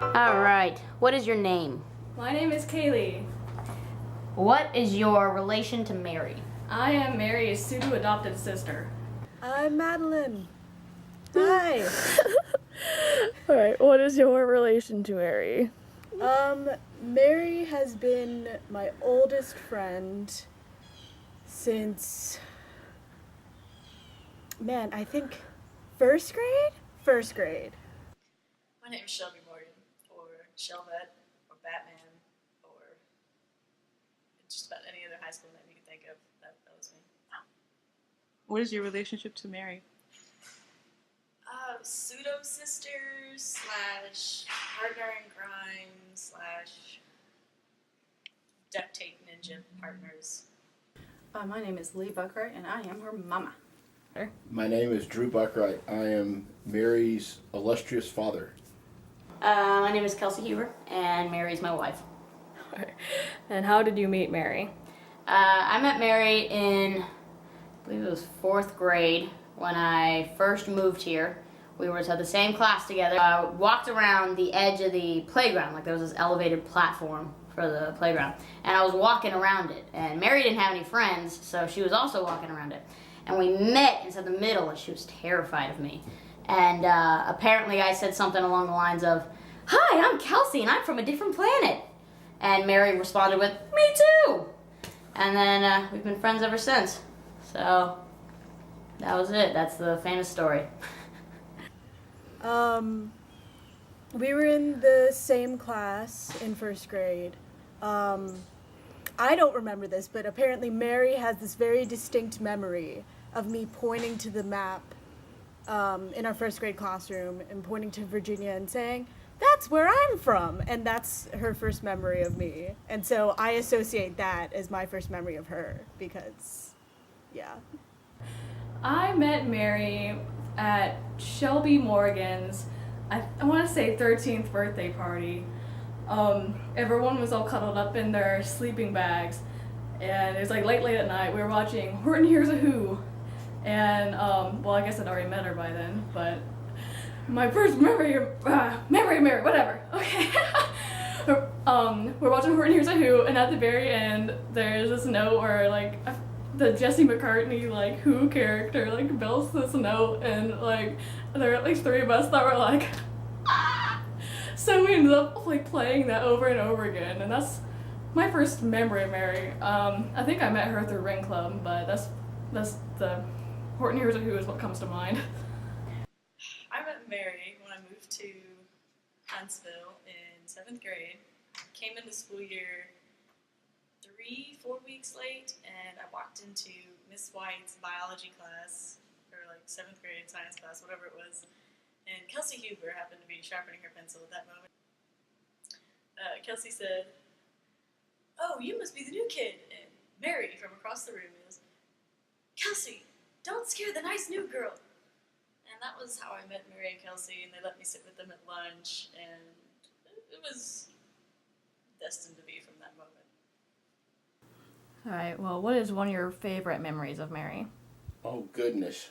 All right. What is your name? My name is Kaylie. What is your relation to Mary? I am Mary's pseudo-adopted sister. I'm Madeline. Hi. Alright, what is your relation to Mary? Mary has been my oldest friend since, I think first grade? First grade. My name is Shelby Morgan, or Shelvette, or Batman, or just about any other high school name you can think of. That was me. What is your relationship to Mary? Pseudo sisters / partner in crime / duct tape ninja partners. My name is Lee Buckhart, and I am her mama. My name is Drew Buckhart. I am Mary's illustrious father. My name is Kelsey Huber, and Mary's my wife. And how did you meet Mary? I met Mary in, I believe it was 4th grade when I first moved here. We were to the same class together. I walked around the edge of the playground, like there was this elevated platform for the playground, and I was walking around it. And Mary didn't have any friends, so she was also walking around it. And we met inside the middle, and she was terrified of me. And apparently I said something along the lines of, "Hi, I'm Kelsey, and I'm from a different planet." And Mary responded with, "Me too." And then we've been friends ever since. So that was it. That's the famous story. We were in the same class in first grade. I don't remember this, but apparently Mary has this very distinct memory of me pointing to the map in our first grade classroom and pointing to Virginia and saying, "That's where I'm from." And that's her first memory of me. And so I associate that as my first memory of her because, yeah. I met Mary at Shelby Morgan's, I want to say 13th birthday party. Everyone was all cuddled up in their sleeping bags, and it was like late at night. We were watching Horton Hears a Who, and well, I guess I'd already met her by then, but my first memory of Mary, whatever. Okay. We're watching Horton Hears a Who, and at the very end, there's this note where like the Jesse McCartney like Who character like bells this note, and like there were at least 3 of us that were like so we ended up like playing that over and over again, and that's my first memory of Mary. I think I met her through Ring Club, but that's the Horton Hears a Who is what comes to mind. I met Mary when I moved to Huntsville in 7th grade. Came into school year 3-4 weeks late, and I walked into Miss White's biology class, or like 7th grade science class, whatever it was, and Kelsey Huber happened to be sharpening her pencil at that moment. Kelsey said, "Oh, you must be the new kid," and Mary from across the room goes, "Kelsey, don't scare the nice new girl." And that was how I met Mary and Kelsey, and they let me sit with them at lunch, and it was destined to be from that moment. Alright, well, what is one of your favorite memories of Mary? Oh, goodness.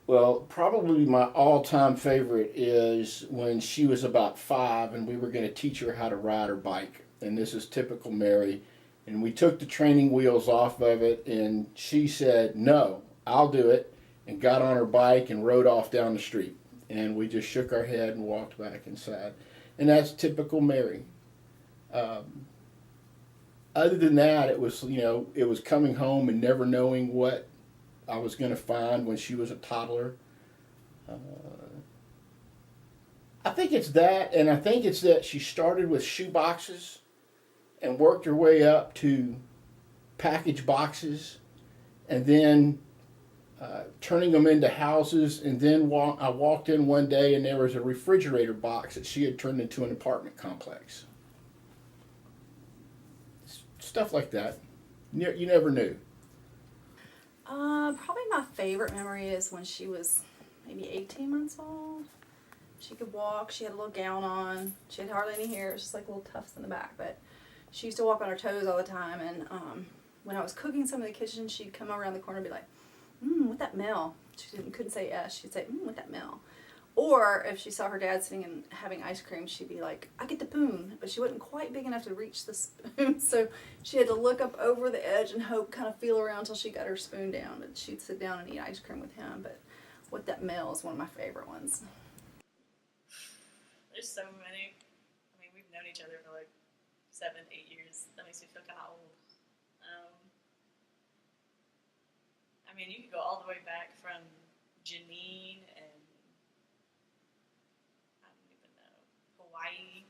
Well, probably my all-time favorite is when she was about 5 and we were going to teach her how to ride her bike. And this is typical Mary. And we took the training wheels off of it, and she said, "No, I'll do it," and got on her bike and rode off down the street. And we just shook our head and walked back inside. And that's typical Mary. Other than that, it was coming home and never knowing what I was going to find when she was a toddler. I think it's that, and I think it's that she started with shoe boxes and worked her way up to package boxes, and then turning them into houses. And then I walked in one day and there was a refrigerator box that she had turned into an apartment complex. Stuff like that. You never knew. Probably my favorite memory is when she was maybe 18 months old. She could walk, she had a little gown on, she had hardly any hair, it was just like little tufts in the back, but she used to walk on her toes all the time, and when I was cooking some in the kitchen, she'd come around the corner and be like, "What that smell?" She couldn't say yes, she'd say, "What that smell?" Or if she saw her dad sitting and having ice cream, she'd be like, I get the spoon. But she wasn't quite big enough to reach the spoon. So she had to look up over the edge and hope, kind of feel around until she got her spoon down. And she'd sit down and eat ice cream with him. But With That Mail is one of my favorite ones. There's so many. I mean, we've known each other for like 7, 8 years. That makes me feel kind of old. I mean, you could go all the way back from Janine and I don't even know, Hawaii.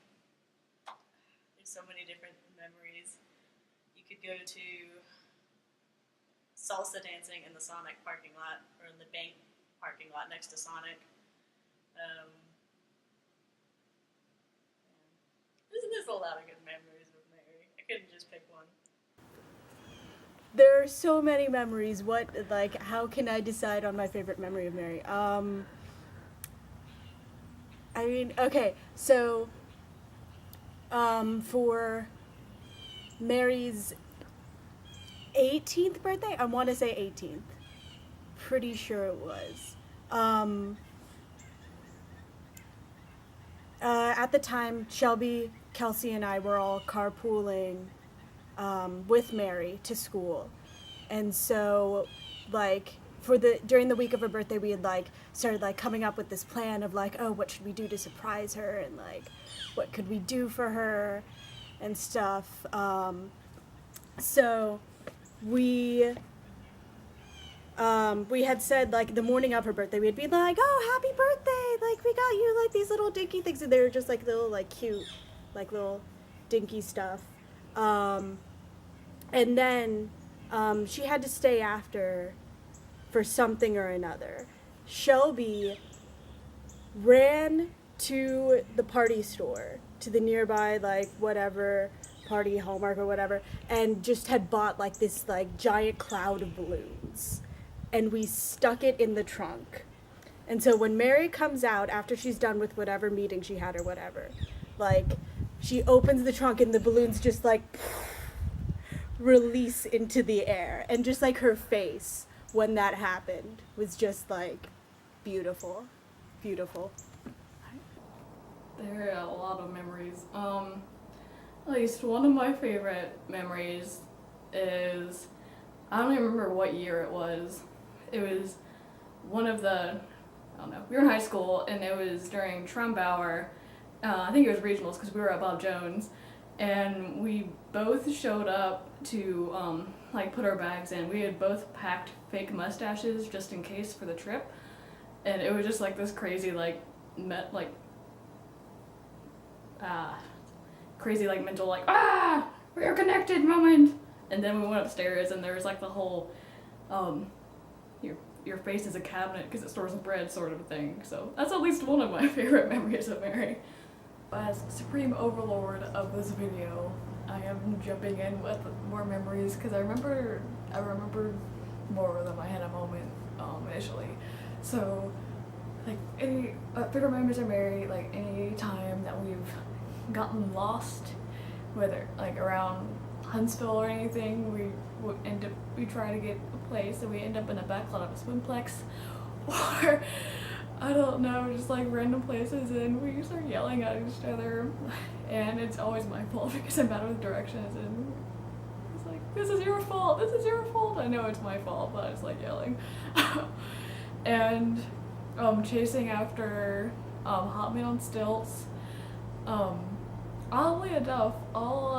There's so many different memories. You could go to salsa dancing in the Sonic parking lot or in the bank parking lot next to Sonic. There's a lot of good memories with Mary. I couldn't just pick one. There are so many memories. How can I decide on my favorite memory of Mary? Okay, so, for Mary's 18th birthday, I want to say 18th. Pretty sure it was. At the time, Shelby, Kelsey, and I were all carpooling with Mary to school, and so during the week of her birthday, we had started coming up with this plan of what should we do to surprise her, and what could we do for her and stuff. So we had said the morning of her birthday, we'd be oh, happy birthday, we got you these little dinky things, and they were just little cute little dinky stuff. And then she had to stay after for something or another. Shelby ran to the party store, to the nearby whatever party, Hallmark or whatever, and just had bought this giant cloud of balloons, and we stuck it in the trunk. And so when Mary comes out after she's done with whatever meeting she had or whatever, she opens the trunk and the balloons just release into the air, and just her face when that happened was just beautiful. There are a lot of memories. At least one of my favorite memories is, I don't even remember what year it was. It was one of the, I don't know, we were in high school, and it was during Trumbauer. I think it was regionals because we were at Bob Jones, and we both showed up to put our bags in. We had both packed fake mustaches just in case for the trip, and it was just this crazy crazy mental we are connected moment. And then we went upstairs, and there was the whole your face is a cabinet because it stores bread sort of thing. So that's at least one of my favorite memories of Mary. As Supreme Overlord of this video, I am jumping in with more memories because I remember more than I had a moment initially. So any favorite memories of Mary, any time that we've gotten lost, whether around Huntsville or anything, we try to get a place and we end up in a backlot of a swimplex, or I don't know, just random places, and we start yelling at each other, and it's always my fault because I'm bad with directions, and it's this is your fault, I know it's my fault, but I just yelling. And chasing after Hot Man on Stilts. Oddly enough, all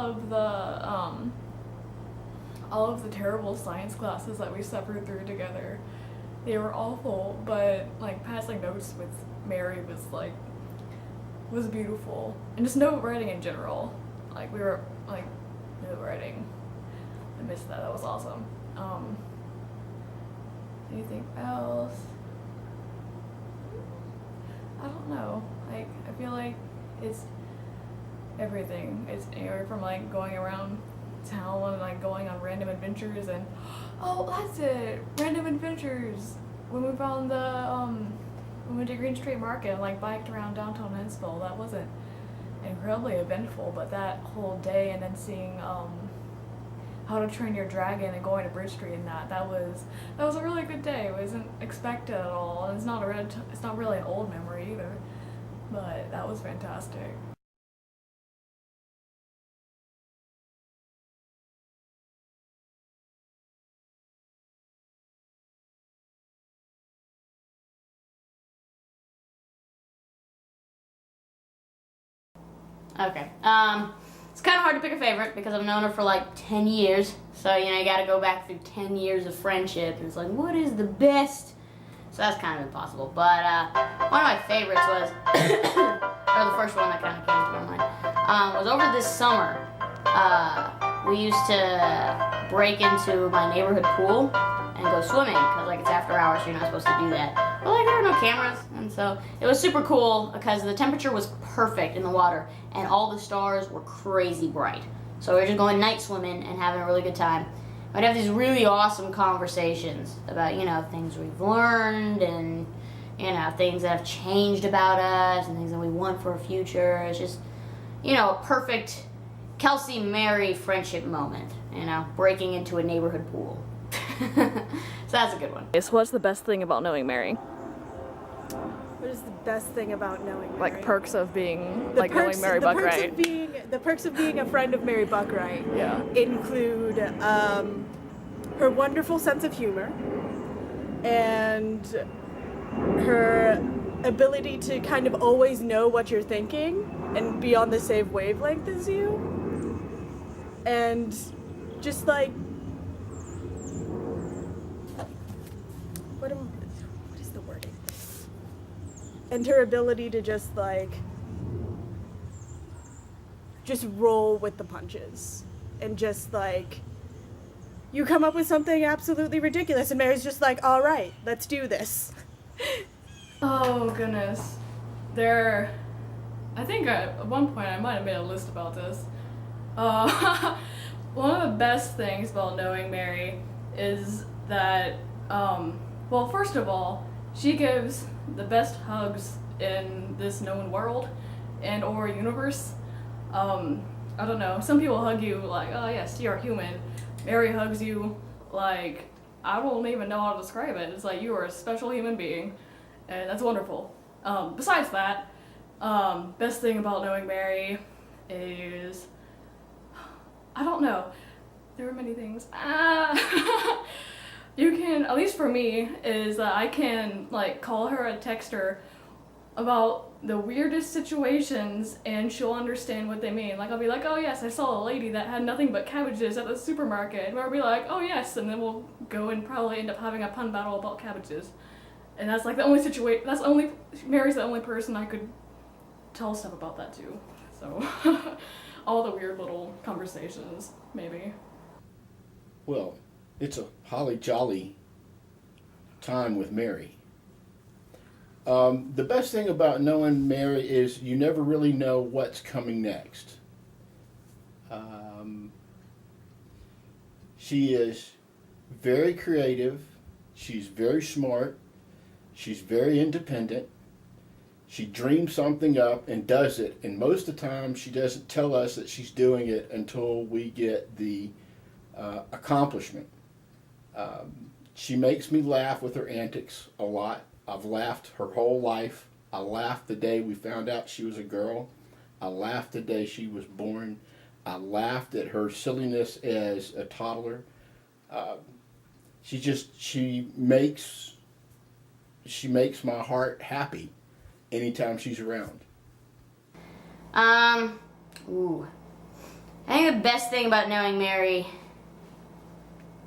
of the terrible science classes that we suffered through together, they were awful, but passing notes with Mary was beautiful, and just note writing in general. We were note writing. I missed that. That was awesome. Anything else? I don't know. I feel it's everything. It's anywhere from going around town and going on random adventures, and oh, that's it, random adventures. When we found when we went to Green Street Market and biked around downtown Huntsville, that wasn't incredibly eventful, but that whole day, and then seeing How to Train Your Dragon and going to Bridge Street and that was a really good day. It wasn't expected at all. And it's not really an old memory either, but that was fantastic. Okay. It's kind of hard to pick a favorite because I've known her for like 10 years. So, you know, you got to go back through 10 years of friendship. And it's like, what is the best? So that's kind of impossible. But one of my favorites was, or the first one that kind of came to my mind, was over this summer. We used to break into my neighborhood pool and go swimming because like it's after hours, so you're not supposed to do that. But like there were no cameras, and so it was super cool because the temperature was perfect in the water and all the stars were crazy bright. So we were just going night swimming and having a really good time. We'd have these really awesome conversations about, you know, things we've learned and, you know, things that have changed about us and things that we want for our future. It's just, you know, a perfect Kelsey-Mary friendship moment, you know, breaking into a neighborhood pool. So that's a good one. So what's the best thing about knowing Mary? What is the best thing about knowing Mary? Like perks of being, knowing Mary Buckwright. The perks of being a friend of Mary Buckwright Yeah. include her wonderful sense of humor and her ability to kind of always know what you're thinking and be on the same wavelength as you. And just like, what is the wording? And her ability to just roll with the punches and just like, you come up with something absolutely ridiculous and Mary's just like, all right, let's do this. Oh goodness. I think at one point I might have made a list about this. One of the best things about knowing Mary is that, well, first of all, she gives the best hugs in this known world and or universe. I don't know, some people hug you like, oh yes, you're human. Mary hugs you like, I don't even know how to describe it. It's like you are a special human being, and that's wonderful. Besides that, best thing about knowing Mary is, I don't know, there are many things. You can, at least for me, is that I can like call her or text her about the weirdest situations and she'll understand what they mean. Like I'll be like, oh yes, I saw a lady that had nothing but cabbages at the supermarket. And I'll be like, oh yes, and then we'll go and probably end up having a pun battle about cabbages. And that's like the only situation, Mary's the only person I could tell stuff about that to. So, all the weird little conversations, maybe. Well, it's a holly jolly time with Mary. The best thing about knowing Mary is you never really know what's coming next. She is very creative. She's very smart. She's very independent. She dreams something up and does it. And most of the time, she doesn't tell us that she's doing it until we get the accomplishment. She makes me laugh with her antics a lot. I've laughed her whole life. I laughed the day we found out she was a girl. I laughed the day she was born. I laughed at her silliness as a toddler. She makes my heart happy anytime she's around. I think the best thing about knowing Mary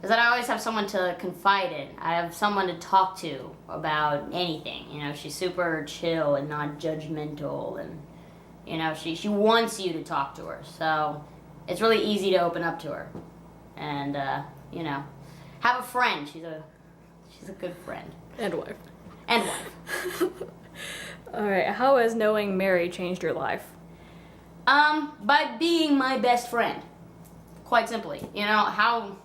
is that I always have someone to confide in. I have someone to talk to about anything. You know, she's super chill and not judgmental, and you know, she wants you to talk to her. So it's really easy to open up to her, and you know, have a friend. She's a good friend And wife. and wife. Alright, how has knowing Mary changed your life? By being my best friend. Quite simply. You know, how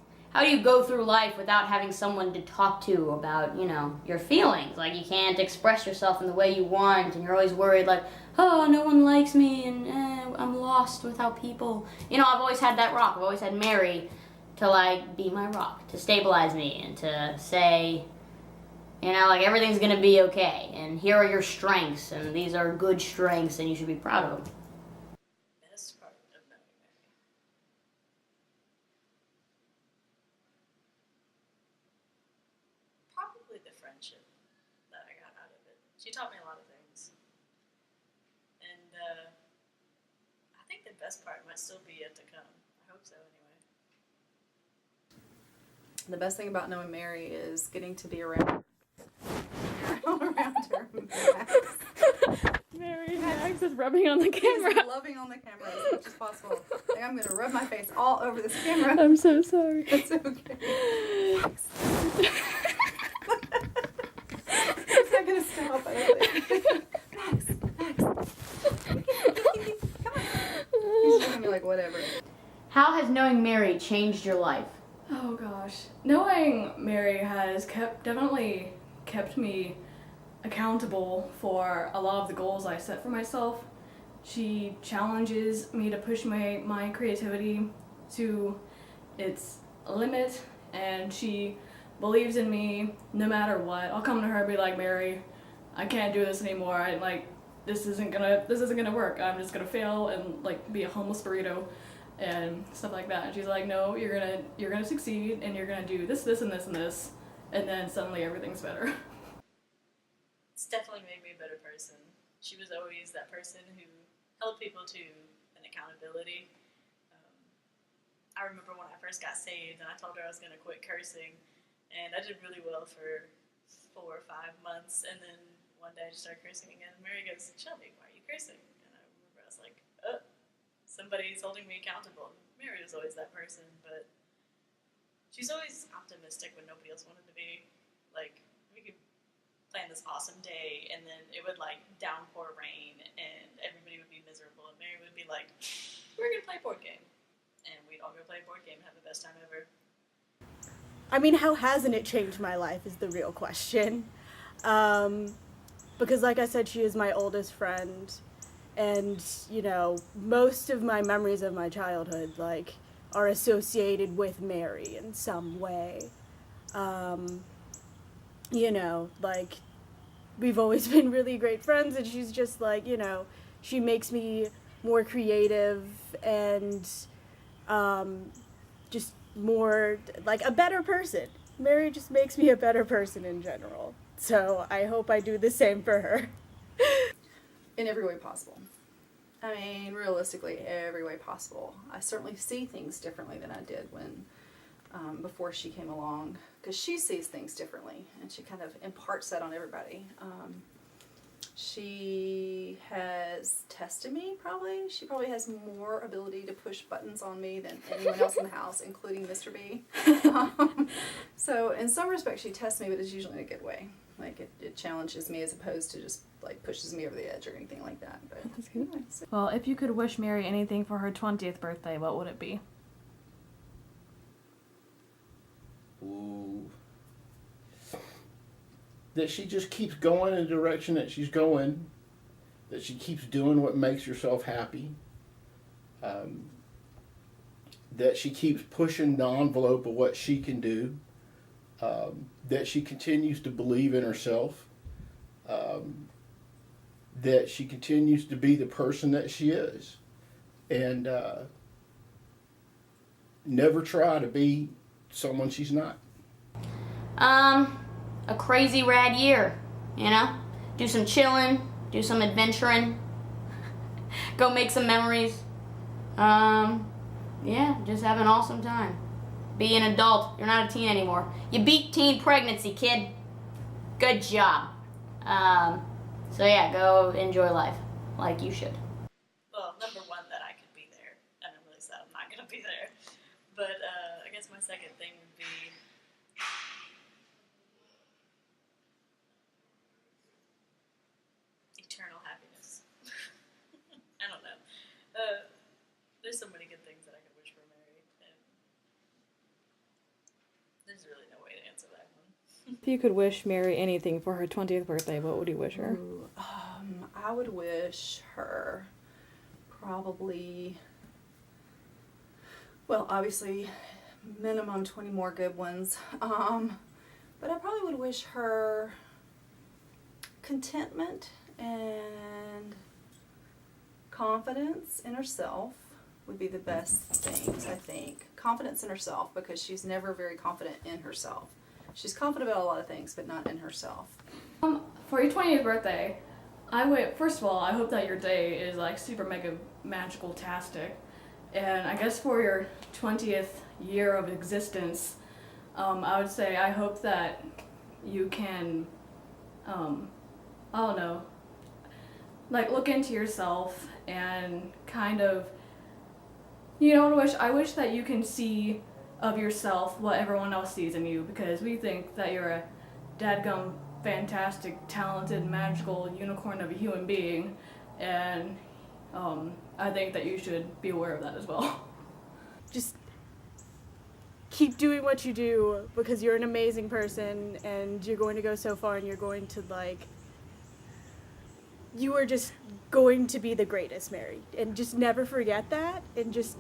do you go through life without having someone to talk to about, you know, your feelings? Like, you can't express yourself in the way you want, and you're always worried, like, oh, no one likes me, and I'm lost without people. You know, I've always had that rock. I've always had Mary to like be my rock, to stabilize me, and to say, you know, like everything's gonna be okay, and here are your strengths, and these are good strengths, and you should be proud of them. Best part of knowing Mary. Probably the friendship that I got out of it. She taught me a lot of things. And I think the best part might still be yet to come. I hope so, anyway. The best thing about knowing Mary is getting to be around her. Max is rubbing on the camera. He's loving on the camera as much as possible. Like, I'm gonna rub my face all over this camera. I'm so sorry. It's okay. He's not gonna stop. I don't think. Max. Come on. He's just gonna be like, whatever. How has knowing Mary changed your life? Oh gosh. Knowing Mary has definitely kept me accountable for a lot of the goals I set for myself. She challenges me to push my creativity to its limit, and she believes in me no matter what. I'll come to her and be like, Mary, I can't do this anymore. This isn't gonna work. I'm just gonna fail and like be a homeless burrito and stuff like that. And she's like, no, you're gonna succeed, and you're gonna do this, and this, and then suddenly everything's better. It's definitely made me a better person. She was always that person who held people to an accountability. I remember when I first got saved and I told her I was going to quit cursing, and I did really well for 4 or 5 months, and then one day I just started cursing again, and Mary goes, Shelby, why are you cursing? And I remember I was like, oh, somebody's holding me accountable. Mary was always that person, but she's always optimistic when nobody else wanted to be. Like, we could plan this awesome day, and then it would like downpour rain, and everybody would be miserable, and Mary would be like, we're gonna play a board game, and we'd all go play a board game and have the best time ever. I mean, how hasn't it changed my life is the real question. Because like I said, she is my oldest friend, and, you know, most of my memories of my childhood, like, are associated with Mary in some way. You know, like, we've always been really great friends, and she's just like, you know, she makes me more creative and just more, like, a better person. Mary just makes me a better person in general. So I hope I do the same for her. In every way possible. I mean, realistically, every way possible. I certainly see things differently than I did when before she came along, because she sees things differently, and she kind of imparts that on everybody. She has tested me, probably. She probably has more ability to push buttons on me than anyone else in the house, including Mr. B. So in some respects she tests me, but it's usually in a good way. Like, it challenges me as opposed to just like pushes me over the edge or anything like that. But anyway, so. Well, if you could wish Mary anything for her 20th birthday, what would it be? Ooh. That she just keeps going in the direction that she's going, that she keeps doing what makes herself happy, that she keeps pushing the envelope of what she can do, that she continues to believe in herself, that she continues to be the person that she is, and never try to be someone she's not. A crazy rad year, you know? Do some chilling, do some adventuring, go make some memories. Yeah, just have an awesome time. Be an adult. You're not a teen anymore. You beat teen pregnancy, kid. Good job. So yeah, go enjoy life like you should. Well, number one, that I could be there, and I'm really sad I'm not going to be there. But I guess my second thing would be eternal happiness. I don't know. There's so many good things that I could wish for Mary, and there's really no way to answer that one. If you could wish Mary anything for her 20th birthday, what would you wish her? Ooh, I would wish her probably, well, obviously minimum 20 more good ones. But I probably would wish her contentment and confidence in herself would be the best things, I think. Confidence in herself, because she's never very confident in herself. She's confident about a lot of things, but not in herself. For your 20th birthday, first of all, I hope that your day is like super mega magical tastic. And I guess for your 20th year of existence, I would say I hope that you can, I don't know, like look into yourself and kind of, you know what I wish that you can see of yourself what everyone else sees in you, because we think that you're a dadgum fantastic, talented, magical unicorn of a human being, and I think that you should be aware of that as well. Just keep doing what you do, because you're an amazing person and you're going to go so far, and you're going to you are just going to be the greatest, Mary. And just never forget that, and just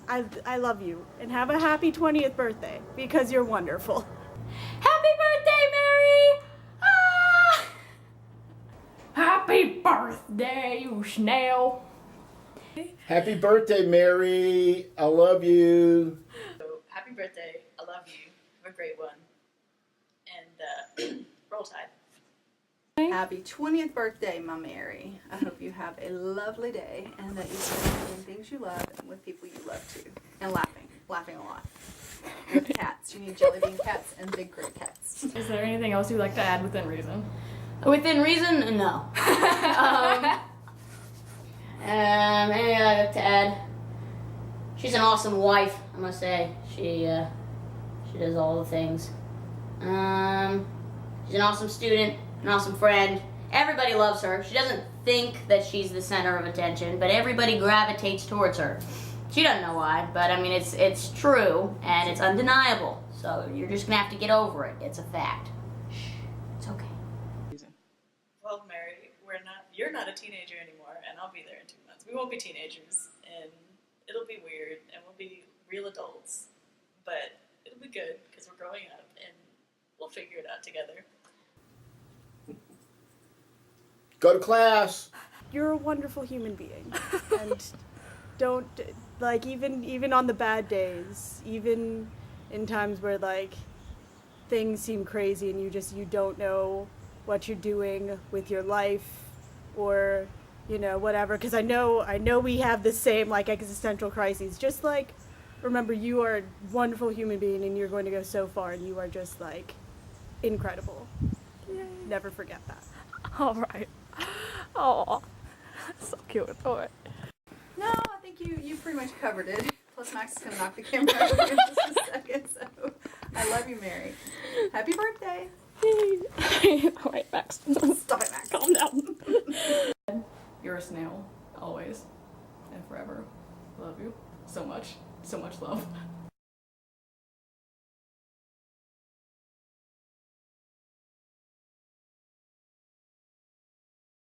I love you, and have a happy 20th birthday, because you're wonderful. Happy birthday, Mary! Ah! Happy birthday, you snail! Happy birthday, Mary. I love you. So, happy birthday. I love you. Have a great one. And roll Tide. Happy 20th birthday, my Mary. I hope you have a lovely day and that you spend doing things you love and with people you love too. And laughing a lot. With cats. You need jelly bean cats and big gray cats. Is there anything else you'd like to add within reason? Within reason, no. Anything I'd like to add? She's an awesome wife, I must say. She does all the things. She's an awesome student, an awesome friend. Everybody loves her. She doesn't think that she's the center of attention, but everybody gravitates towards her. She doesn't know why, but I mean, it's true, and it's undeniable. So you're just gonna have to get over it. It's a fact. Shh, it's okay. Well, Mary, you're not a teenager anymore, and I'll be there in 2 months. We won't be teenagers, and it'll be weird, and we'll be real adults, but it'll be good, because we're growing up, and we'll figure it out together. Go to class. You're a wonderful human being, and don't, even on the bad days, even in times where things seem crazy and you don't know what you're doing with your life, or whatever, because I know we have the same existential crises. Just remember, you are a wonderful human being, and you're going to go so far, and you are just incredible. Yay. Never forget that. All right. Oh, so cute. All right. No, I think you pretty much covered it. Plus Max is going to knock the camera over in just a second, so I love you, Mary. Happy birthday. All right, Max. Stop it, Max. Calm down. You're a snail, always and forever. Love you so much. So much love.